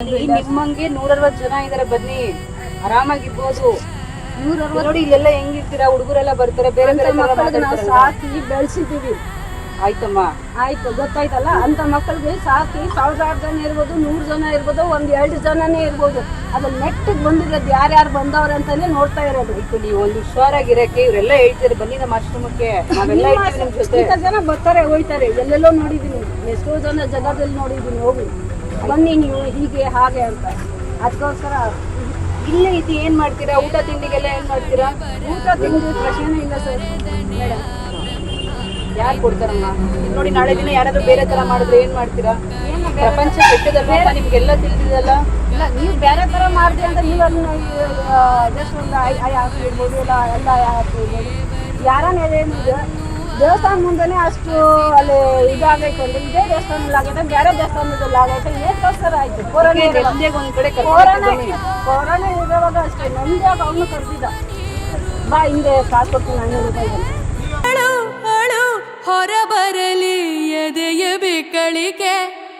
ನಿಮ್ಮಂಗೆ 160 ಜನ ಇದಾರೆ, ಬನ್ನಿ ಆರಾಮಾಗಿರ್ಬೋದು. ನೋಡಿ ಇಲ್ಲೆಲ್ಲ ಹೆಂಗಿರ್ತೀರಾ, ಹುಡುಗರೆಲ್ಲ ಬರ್ತಾರೆ, ಬೇರೆ ಬೇರೆ ಮಕ್ಕಳಿಗೆ ನಾವು ಸಾಕಿ ಬೆಳೆಸಿದ್ದೀವಿ. ಆಯ್ತಮ್ಮ, ಆಯ್ತು, ಗೊತ್ತಾಯ್ತಲ್ಲ. ಅಂತ ಮಕ್ಕಳಿಗೆ ಸಾಕಿ 1000 ಜನ ಇರ್ಬೋದು, 100 ಜನ ಇರ್ಬೋದು, 2 ಜನನೇ ಇರ್ಬೋದು. ಅದ್ರ ನೆಟ್ಟಿಗೆ ಬಂದಿರೋದು ಯಾರ್ಯಾರು ಬಂದವ್ರೆ ಅಂತಾನೆ ನೋಡ್ತಾ ಇರೋದು. ನೀವು ಒಂದು ಹುಷಾರಾಗಿರಕ್ಕೆ ಇವರೆಲ್ಲ ಹೇಳ್ತಾರೆ, ಬನ್ನಿ ನಮ್ಮ ಆಶ್ರಮಕ್ಕೆ, ನಾವೆಲ್ಲ ಹೇಳ್ತೀವಿ ನಿಮ್ ಜೊತೆ. ಇಂಥ ಜನ ಬರ್ತಾರೆ ಹೋಯ್ತಾರೆ, ಎಲ್ಲೆಲ್ಲೋ ನೋಡಿದೀನಿ, ಎಷ್ಟೋ ಜನ ಜಾಗದಲ್ಲಿ ನೋಡಿದೀನಿ. ಹೋಗಿ ಬನ್ನಿ ನೀವು ಹೀಗೆ ಹಾಗೆ ಅಂತ. ಅದಕ್ಕೋಸ್ಕರ ಇಲ್ಲೇ ಇದು ಏನ್ ಮಾಡ್ತೀರಾ, ಊಟ ತಿಂಡಿಗೆಲ್ಲ ಏನ್ ಮಾಡ್ತೀರಾ? ಊಟ ತಿಂಡಿ ಪ್ರಶ್ನೆ ಇಲ್ಲ ಸರ್ ಮೇಡಮ್. ಯಾರು ಕೊಡ್ತಾರಮ್ಮ? ನೋಡಿ ನಾಳೆ ದಿನ ಯಾರಾದ್ರೂ ಬೇರೆ ತರ ಮಾಡಿದ್ರೆ ಏನ್ ಮಾಡ್ತೀರಾ? ಪ್ರಪಂಚ ಕೆಟ್ಟದಲ್ವಾ, ನಿಮ್ಗೆಲ್ಲ ತಿಳಿದಿದಲ್ಲ. ಇಲ್ಲ, ನೀವು ಬೇರೆ ತರ ಮಾಡಿದೆ ಅಂತ ನೀವು ಅದನ್ನ ಜಸ್ಟ್ ಒಂದು ಐ ಹಾಕಿರ್ಬೋದು, ಇಲ್ಲ ಎಲ್ಲ ಹಾಕಿರ್ಬೋದು. ಯಾರನ್ನೇನಿದೆ ದೇವಸ್ಥಾನ ಮುಂದೆನೇ ಅಷ್ಟು ಅಲ್ಲಿ ಇದಾಗೈತೆ ಅಂದ್ರೆ ಇದೇ ದೇವಸ್ಥಾನದಲ್ಲಿ ಆಗೈತೆ, ಬೇರೆ ದೇವಸ್ಥಾನದಲ್ಲಿ ಆಗೈತೆ. ಏನ್ ಕಲ್ಸರ ಆಯ್ತು. ಕೊರೋನಾ ಒಂದ್ ಕಡೆ ಕೊರೋನಾ ಇರುವಾಗ ಅಷ್ಟೇ ನಮ್ದಾಗ ಅವನು ಕರೆದಿದ್ದ, ಬಾ ಹಿಂದೆ ಕಾಸು ಕೊಡ್ತೀನಿ 500 ರೂಪಾಯಿ. ಹೊರ ಬರಲಿ ಎದೆಯ ಬೇಕಳಿಕೆ